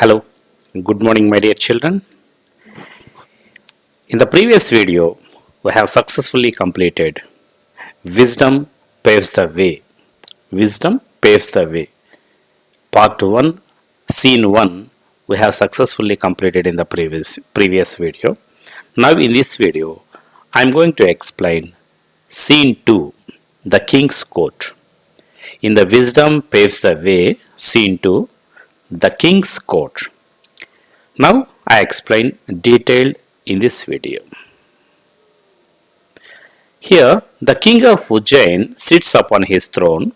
Hello, good morning, my dear children. In the previous video, we have successfully completed Wisdom Paves the Way. Wisdom Paves the Way. Part 1, Scene 1, we have successfully completed in the previous video. Now, in this video, I am going to explain Scene 2, the King's Court. In the Wisdom Paves the Way, Scene 2, the King's Court. Now I explain detailed in this video. Here the king of Ujjain sits upon his throne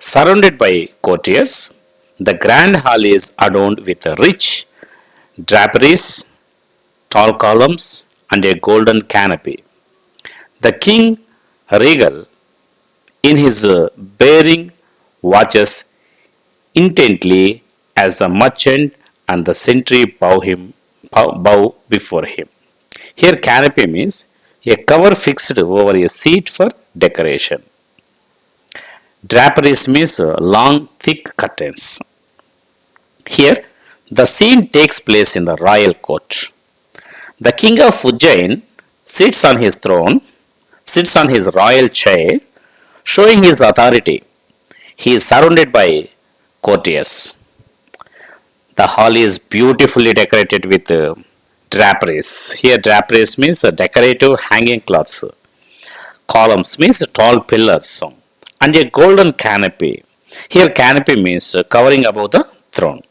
surrounded by courtiers. The grand hall is adorned with rich draperies, tall columns and a golden canopy. The king regal in his bearing watches intently as the merchant and the sentry bow before him. Here canopy means a cover fixed over a seat for decoration. Draperies means long thick curtains. Here the scene takes place in the royal court. The king of Ujjain sits on his throne, sits on his royal chair, showing his authority. He is surrounded by courtiers. The hall is beautifully decorated with draperies. Here draperies means decorative hanging cloths. Columns means tall pillars and a golden canopy. Here canopy means covering above the throne.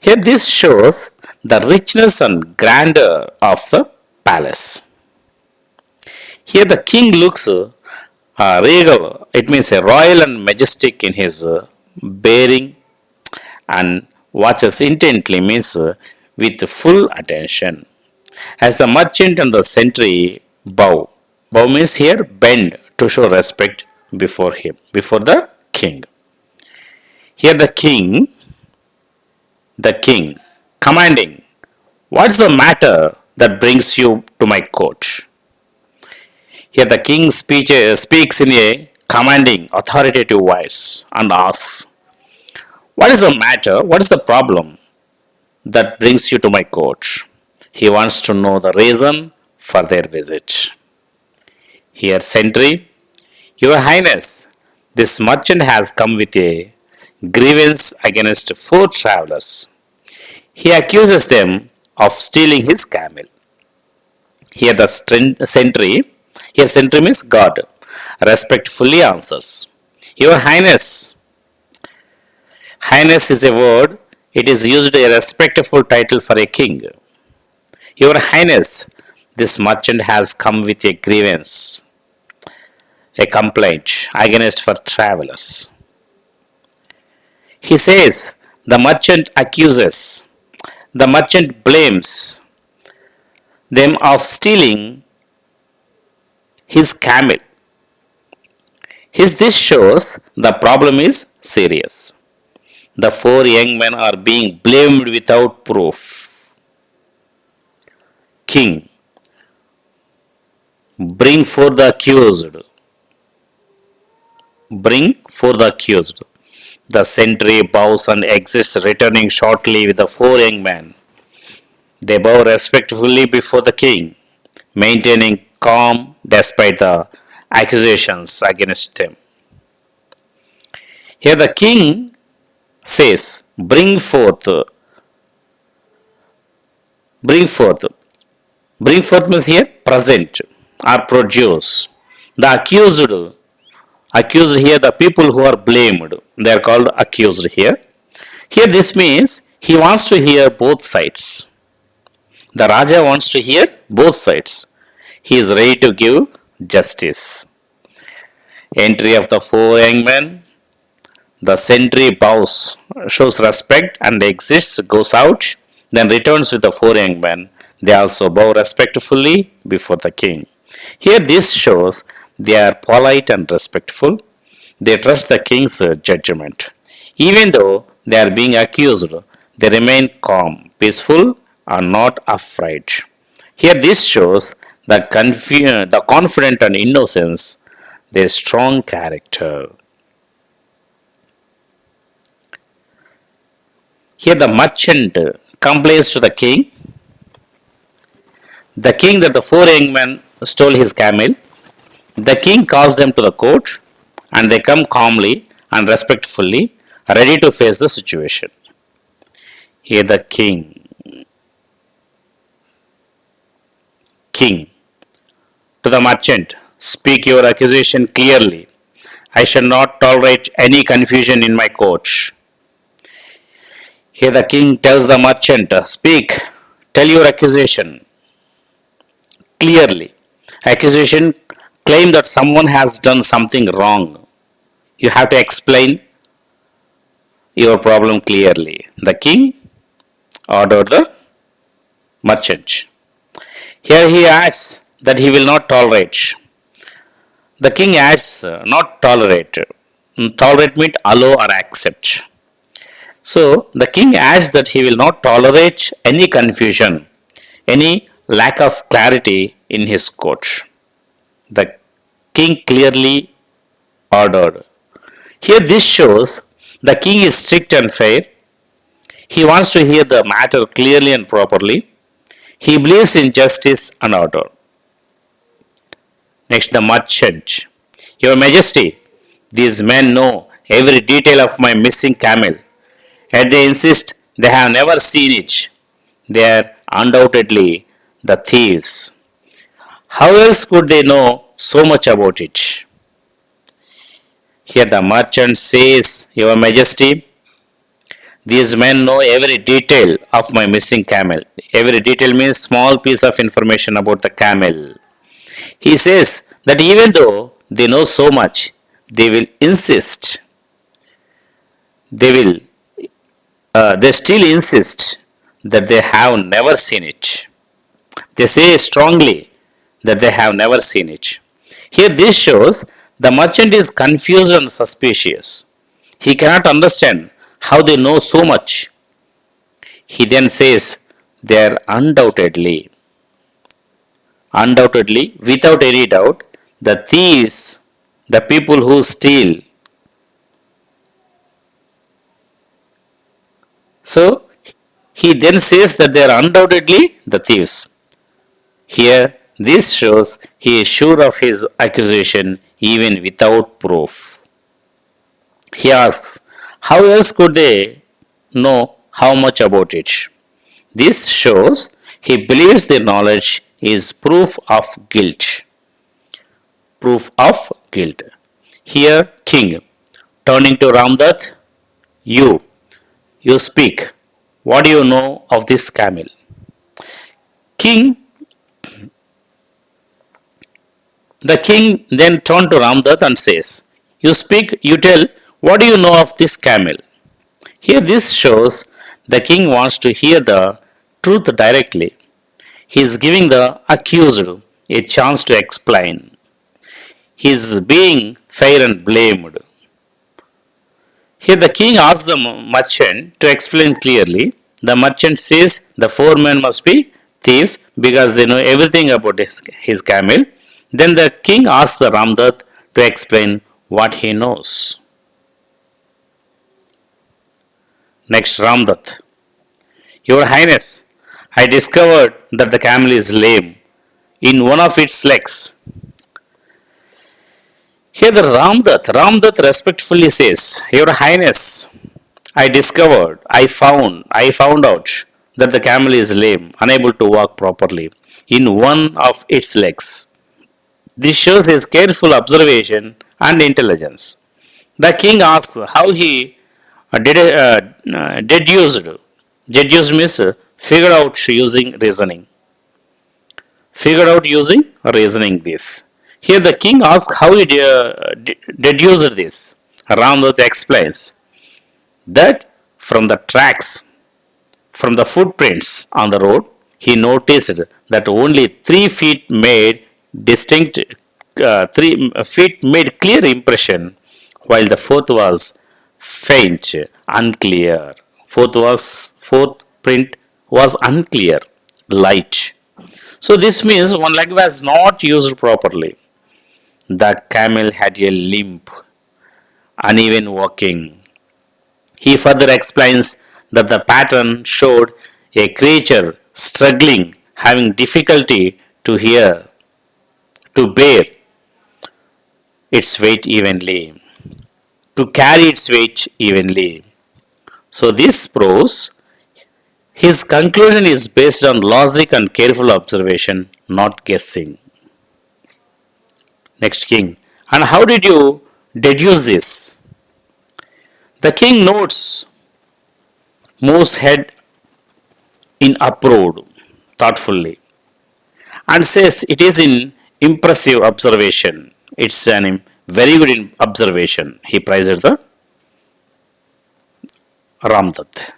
Here this shows the richness and grandeur of the palace. Here the king looks regal. It means a royal and majestic in his bearing, and watches intently means with full attention. As the merchant and the sentry bow. Bow means here bend to show respect before him, before the king. Here the king, commanding, what's the matter that brings you to my court? Here the king speaks in a commanding, authoritative voice and asks, what is the matter? What is the problem that brings you to my court? He wants to know the reason for their visit. Here, sentry, Your Highness, this merchant has come with a grievance against 4 travelers. He accuses them of stealing his camel. Here, the sentry means God, respectfully answers, Your Highness. Highness is a word, it is used a respectful title for a king. Your Highness, this merchant has come with a grievance, a complaint against 4 travelers. He says, the merchant accuses, the merchant blames them of stealing his camel. This shows the problem is serious. The 4 young men are being blamed without proof. King, bring forth the accused. Bring forth the accused. The sentry bows and exits, returning shortly with the 4 young men. They bow respectfully before the king, maintaining calm despite the accusations against them. Here the king says, bring forth. Bring forth means here present or produce. The accused here, the people who are blamed, they are called accused here. Here this means he wants to hear both sides. The Raja wants to hear both sides. He is ready to give justice. Entry of the 4 young men. The sentry bows, shows respect and exits, goes out, then returns with the 4 young men. They also bow respectfully before the king. Here this shows they are polite and respectful. They trust the king's judgment. Even though they are being accused, they remain calm, peaceful, and not afraid. Here this shows the confident and innocence, their strong character. Here the merchant complains to the king that the four young men stole his camel. The king calls them to the court and they come calmly and respectfully, ready to face the situation. Here the king to the merchant, speak your accusation clearly. I shall not tolerate any confusion in my court. Here the king tells the merchant, speak, tell your accusation clearly. Accusation claim that someone has done something wrong. You have to explain your problem clearly. The king ordered the merchant. Here he adds that he will not tolerate. The king adds not tolerate. Tolerate means allow or accept. So the king adds that he will not tolerate any confusion, any lack of clarity in his court. The king clearly ordered. Here this shows the king is strict and fair. He wants to hear the matter clearly and properly. He believes in justice and order. Next, the merchant. Your Majesty, these men know every detail of my missing camel, yet they insist they have never seen it. They are undoubtedly the thieves. How else could they know so much about it? Here the merchant says, Your Majesty, these men know every detail of my missing camel. Every detail means small piece of information about the camel. He says that even though they know so much, they will insist. They still insist that they have never seen it. They say strongly that they have never seen it. Here this shows the merchant is confused and suspicious. He cannot understand how they know so much. He then says they are undoubtedly, without any doubt, the thieves, the people who steal. So he then says that they are undoubtedly the thieves. Here this shows he is sure of his accusation even without proof. He asks, how else could they know how much about it? This shows he believes their knowledge is proof of guilt. Proof of guilt. Here, king, turning to Ramdat, you speak. What do you know of this camel? King, the king then turned to Ramdat and says, you speak, you tell, what do you know of this camel? Here this shows the king wants to hear the truth directly. He is giving the accused a chance to explain. He is being fair and blamed. Here the king asks the merchant to explain clearly. The merchant says the four men must be thieves because they know everything about his camel. Then the king asks the Ramdat to explain what he knows. Next, Ramdat. Your Highness, I discovered that the camel is lame in one of its legs. Here the Ramdat respectfully says, Your Highness, I found out that the camel is lame, unable to walk properly in one of its legs. This shows his careful observation and intelligence. The king asks how he deduced. Deduced means figured out using reasoning. Figured out using reasoning this. Here the king asks how he deduced this. Ramdat explains that from the tracks, from the footprints on the road, he noticed that only 3 feet made distinct 3 feet made clear impression, while the fourth was faint, unclear. Fourth print was unclear, light. So this means one leg was not used properly. The camel had a limp, uneven walking. He further explains that the pattern showed a creature struggling, having difficulty to hear, to bear its weight evenly, to carry its weight evenly. So this proves his conclusion is based on logic and careful observation, not guessing. Next king. And how did you deduce this? The king notes moves head in uproad thoughtfully and says it is an impressive observation. It's an very good observation. He prizes the Ramdat.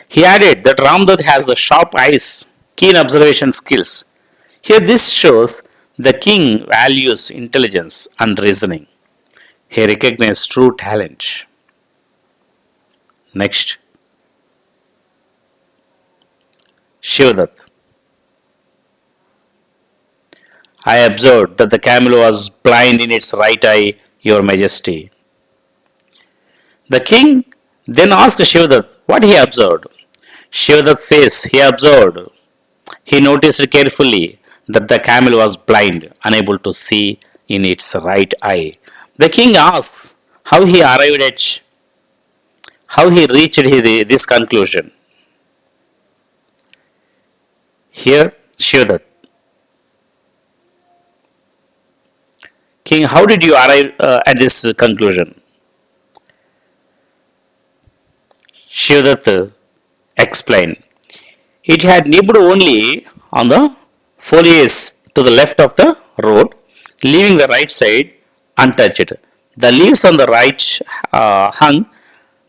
He added that Ramdat has the sharp eyes, keen observation skills. Here this shows the king values intelligence and reasoning. He recognizes true talent. Next, Shivdat. I observed that the camel was blind in its right eye, Your Majesty. The king then asked Shivdat what he observed. Shivdat says he observed, he noticed carefully that the camel was blind, unable to see in its right eye. The king asks how he reached this conclusion. Here, Shivdat. King, how did you arrive at this conclusion? Shivdat explained. It had nibbed only on the foliage to the left of the road, leaving the right side untouched. The leaves on the right hung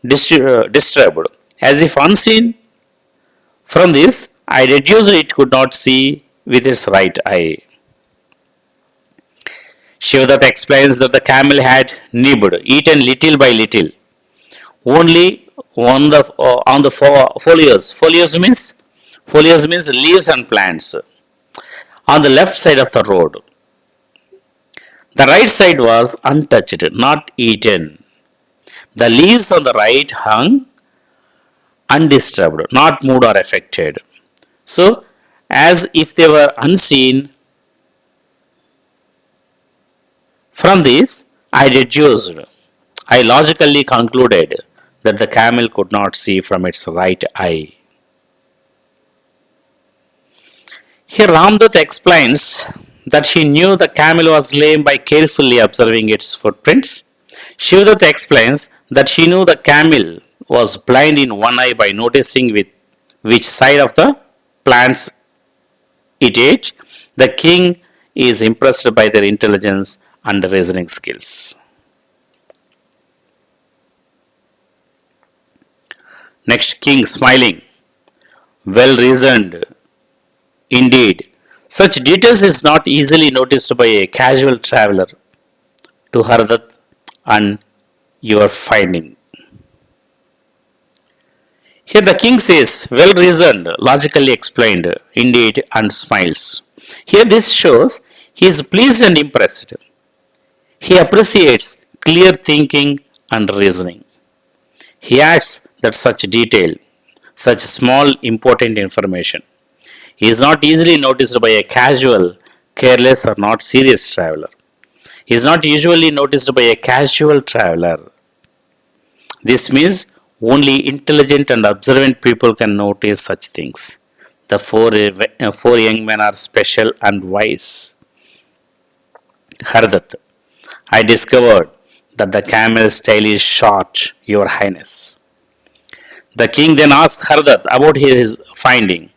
disturbed, as if unseen. From this, I deduced it could not see with its right eye. Shivdat explains that the camel had nibbed, eaten little by little, only on the foliage. Foliage means leaves and plants on the left side of the road. The right side was untouched, not eaten. The leaves on the right hung undisturbed, not moved or affected. So, as if they were unseen. From this, I logically concluded that the camel could not see from its right eye. Here Ramdat explains that he knew the camel was lame by carefully observing its footprints. Shivdat explains that he knew the camel was blind in one eye by noticing with which side of the plants it ate. The king is impressed by their intelligence and reasoning skills. Next, king smiling, well reasoned indeed. Such details is not easily noticed by a casual traveler to Hardat and your finding. Here the king says, well reasoned, logically explained, indeed, and smiles. Here this shows he is pleased and impressed. He appreciates clear thinking and reasoning. He adds that such detail, such small important information, is not easily noticed by a casual, careless, or not serious traveler. He is not usually noticed by a casual traveler. This means only intelligent and observant people can notice such things. The four young men are special and wise. Hardat, I discovered that the camel's tail is short, Your Highness. The king then asked Hardat about his finding.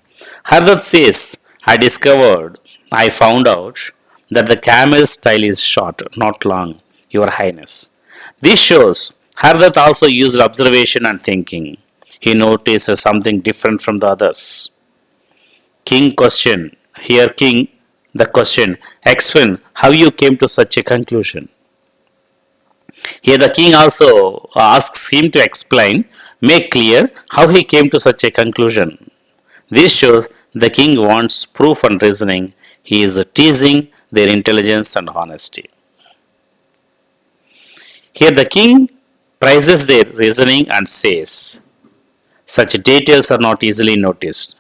Hardat says, I found out that the camel's tail is short, not long, Your Highness. This shows Hardat also used observation and thinking. He noticed something different from the others. King question, here king, the question, explain how you came to such a conclusion. Here the king also asks him to explain, make clear how he came to such a conclusion. This shows the king wants proof and reasoning. He is teasing their intelligence and honesty. Here the king praises their reasoning and says, Such details are not easily noticed.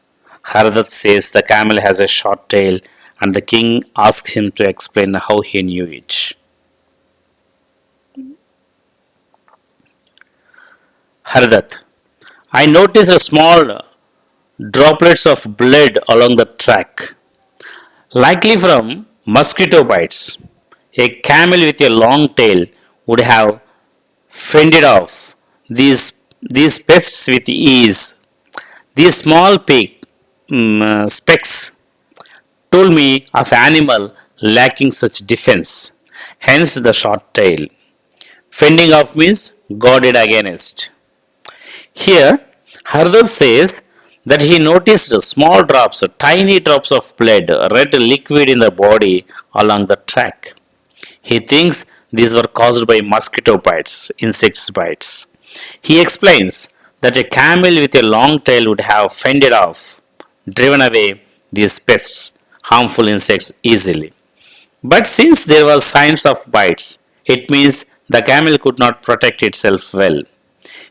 Hardat says the camel has a short tail and the king asks him to explain how he knew it. Hardat, I noticed a small droplets of blood along the track, likely from mosquito bites. A camel with a long tail would have fended off these pests with ease. These small specks told me of animal lacking such defense, hence the short tail. Fending off means guarded against. Here, Hardar says that he noticed small drops, tiny drops of blood, red liquid in the body along the track. He thinks these were caused by mosquito bites, insects bites. He explains that a camel with a long tail would have fended off, driven away these pests, harmful insects easily. But since there was signs of bites, it means the camel could not protect itself well.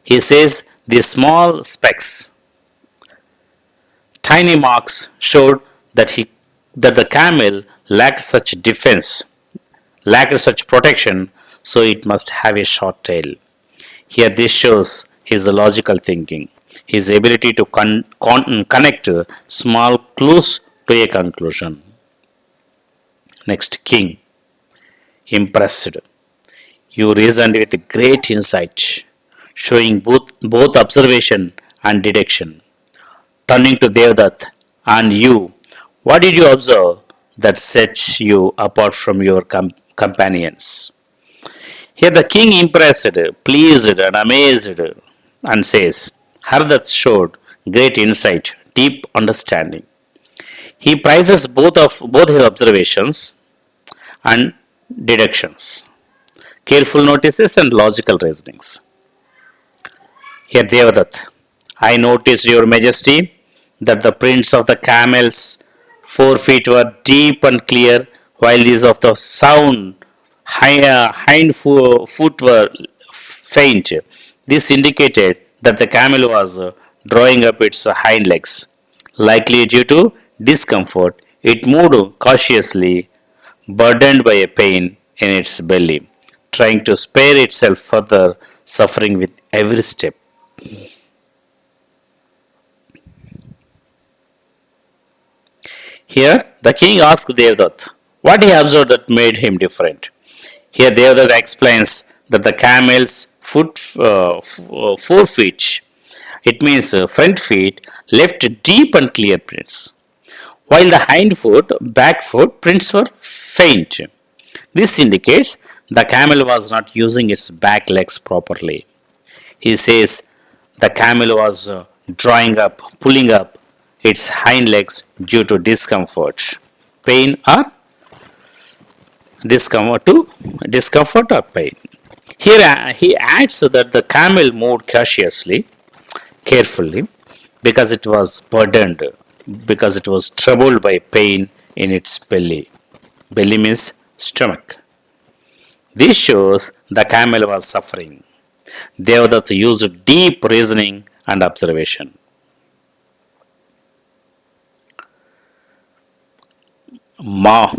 He says these small specks, tiny marks, showed that the camel lacked such defense, lacked such protection, so it must have a short tail. Here, this shows his logical thinking, his ability to connect small clues to a conclusion. Next, king, impressed. You reasoned with great insight, showing both observation and deduction. Turning to Devdutt, and you, what did you observe that sets you apart from your companions? Here the king impressed, pleased, and amazed, and says, Hardat showed great insight, deep understanding. He prizes both his observations and deductions, careful notices and logical reasonings. Here Devdutt, I noticed, Your Majesty, that the prints of the camel's 4 feet were deep and clear, while these of the sound foot were faint. This indicated that the camel was drawing up its hind legs. Likely due to discomfort, it moved cautiously, burdened by a pain in its belly, trying to spare itself further suffering with every step. Here, the king asked Devdutt what he observed that made him different. Here, Devdutt explains that the camel's 4 feet, it means front feet, left deep and clear prints, while the hind foot, back foot prints were faint. This indicates the camel was not using its back legs properly. He says the camel was pulling up its hind legs due to discomfort, pain or discomfort or pain. Here he adds that the camel moved cautiously, carefully, because it was burdened, because it was troubled by pain in its belly. Belly means stomach. This shows the camel was suffering. Devdutt used deep reasoning and observation. Ma-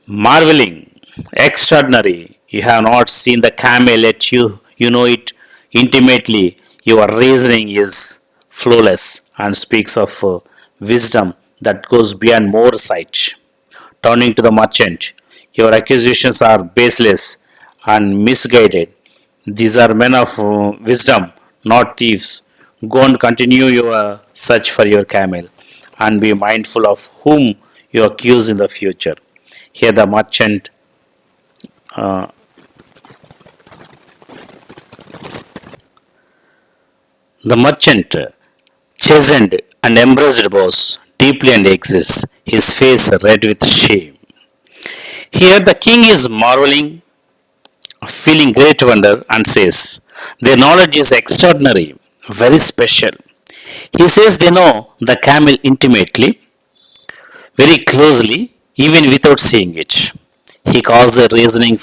Marveling, extraordinary. You have not seen the camel, yet you know it intimately. Your reasoning is flawless and speaks of wisdom that goes beyond more sight. Turning to the merchant, your accusations are baseless and misguided. These are men of wisdom, not thieves. Go and continue your search for your camel and be mindful of whom you accuse in the future. Here uh, the merchant chastened and embraced boss deeply and exists, his face red with shame. Here the king is marveling, feeling great wonder, and says, their knowledge is extraordinary, very special. He says they know the camel intimately, very closely, even without seeing it. He calls their reasoning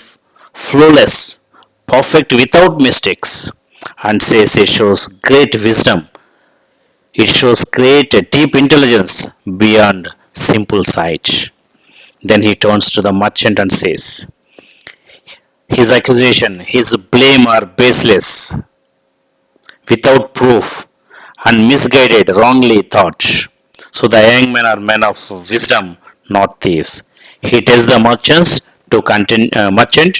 flawless, perfect without mistakes. and says it shows great wisdom. It shows great deep intelligence beyond simple sight. Then he turns to the merchant and says, his accusation, his blame are baseless, without proof, and misguided, wrongly thought. So the young men are men of wisdom, not thieves. He tells the merchant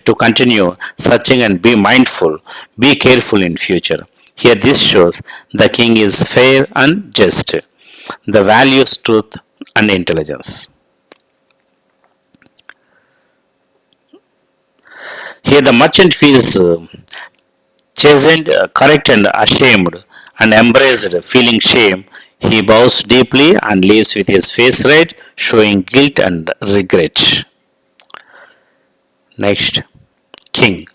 to continue searching and be mindful, be careful in future. Here this shows the king is fair and just, the values truth and intelligence. Here the merchant feels chastened, correct and ashamed, and embraced, feeling shame. He bows deeply and leaves with his face red, showing guilt and regret. Next, king.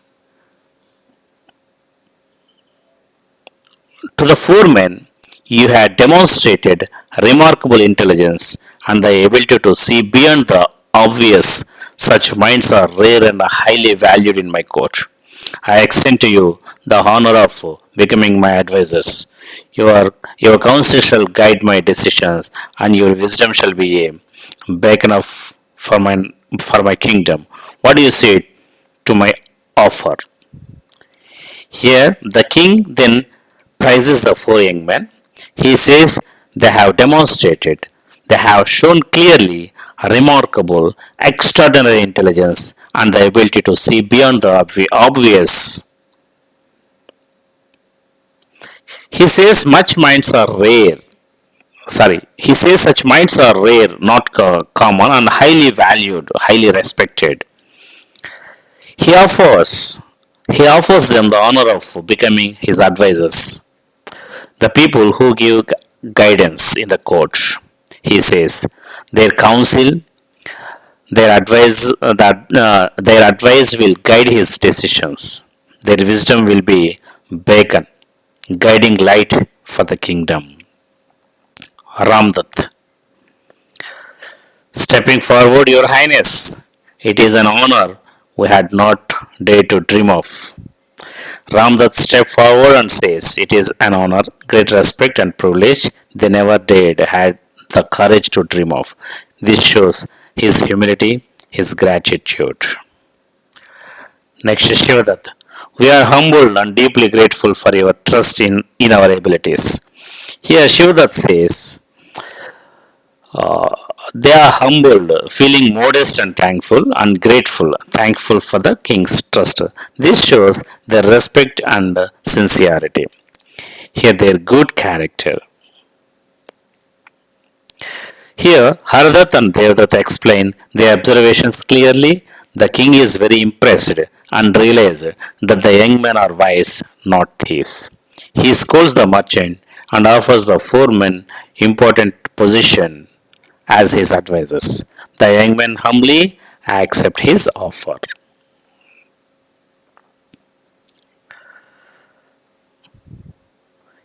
To the four men, you had demonstrated remarkable intelligence and the ability to see beyond the obvious. Such minds are rare and highly valued in my court. I extend to you the honor of becoming my advisors. Your counsel shall guide my decisions, and your wisdom shall be a beacon of for my kingdom. What do you say to my offer? Here, the king then praises the four young men. He says they have demonstrated, they have shown clearly remarkable, extraordinary intelligence and the ability to see beyond the obvious. He says much minds are rare. He says such minds are rare, not common, and highly valued, highly respected. He offers, he offers them the honor of becoming his advisors, the people who give guidance in the court. He says their counsel, their advice will guide his decisions. Their wisdom will be beacon, guiding light for the kingdom. Ramdat. Stepping forward, Your Highness, it is an honor we had not dared to dream of. Ramdat stepped forward and says, it is an honor, great respect and privilege they never dared had the courage to dream of. This shows his humility, his gratitude. Next is Shivadat. We are humbled and deeply grateful for your trust in our abilities. Here Shivadat says, they are humbled, feeling modest and thankful for the king's trust. This shows their respect and sincerity. Here their good character. Here Haradat and Devdat explain their observations clearly. The king is very impressed and realized that the young men are wise, not thieves. He scolds the merchant and offers the four men important position as his advisors. The young men humbly accept his offer.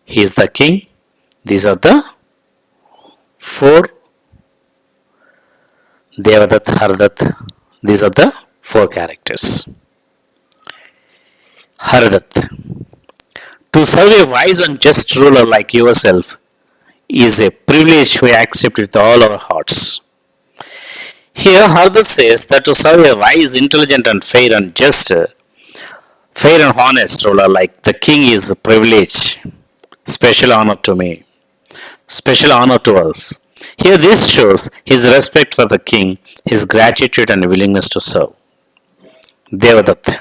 He is the king. These are the four Devadat, Haradat. These are the four characters. Haradat. To serve a wise and just ruler like yourself is a privilege we accept with all our hearts. Here Haradat says that to serve a wise, intelligent and fair and honest ruler like the king is a privilege, special honor to me, special honor to us. Here this shows his respect for the king, his gratitude and willingness to serve. Devadatta.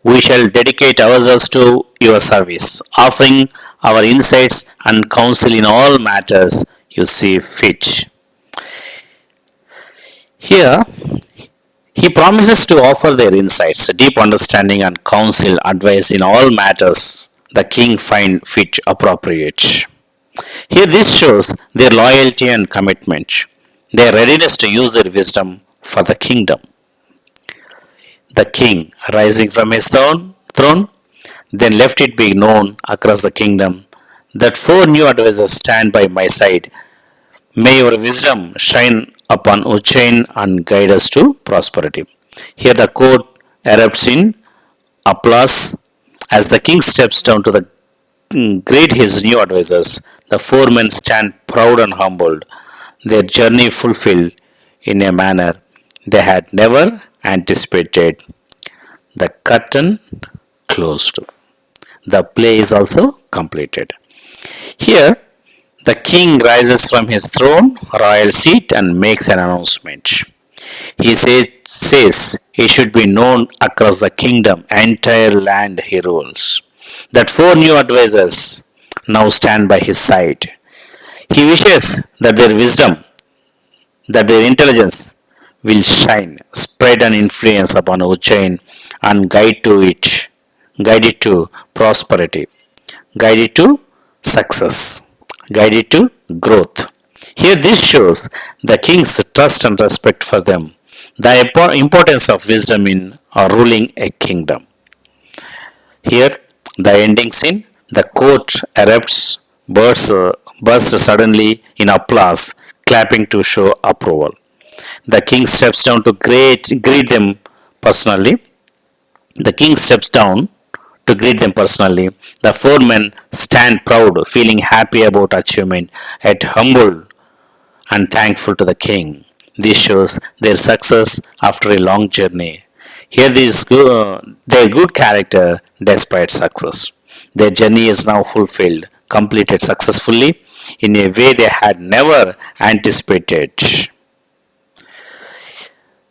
We shall dedicate ourselves to your service, offering our insights and counsel in all matters you see fit. Here, he promises to offer their insights, deep understanding and counsel, advice in all matters the king find fit appropriate. Here this shows their loyalty and commitment, their readiness to use their wisdom for the kingdom. The king, rising from his throne, then left it be known across the kingdom that four new advisors stand by my side. May your wisdom shine upon Ujjain and guide us to prosperity. Here the court erupts in applause As the king steps down to greet his new advisors, the four men stand proud and humbled, their journey fulfilled in a manner they had never anticipated. The curtain closed. The play is also completed. Here, the king rises from his throne, royal seat, and makes an announcement. He says he should be known across the kingdom, entire land he rules. That four new advisors now stand by his side. He wishes that their wisdom, that their intelligence will shine, spread an influence upon Ujjain and guide it to prosperity, guide it to success, guide it to growth. Here, this shows the king's trust and respect for them, the importance of wisdom in ruling a kingdom. Here, the ending scene, the court erupts, bursts suddenly in applause, clapping to show approval. The king steps down to greet them personally. The king steps down to greet them personally. The four men stand proud, feeling happy about achievement, yet humble and thankful to the king. This shows their success after a long journey. Here, their good character despite success. Their journey is now fulfilled, completed successfully in a way they had never anticipated.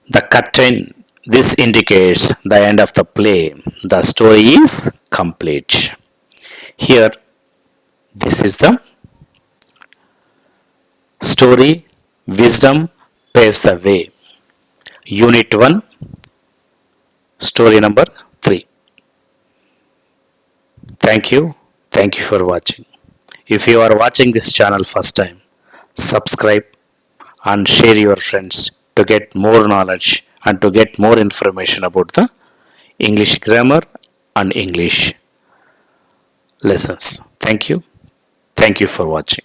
The curtain, this indicates the end of the play. The story is complete. Here, this is the story. Wisdom paves the way. Unit 1, story number 3. Thank you. Thank you for watching. If you are watching this channel first time, subscribe and share your friends to get more knowledge and to get more information about the English grammar and English lessons. Thank you. Thank you for watching.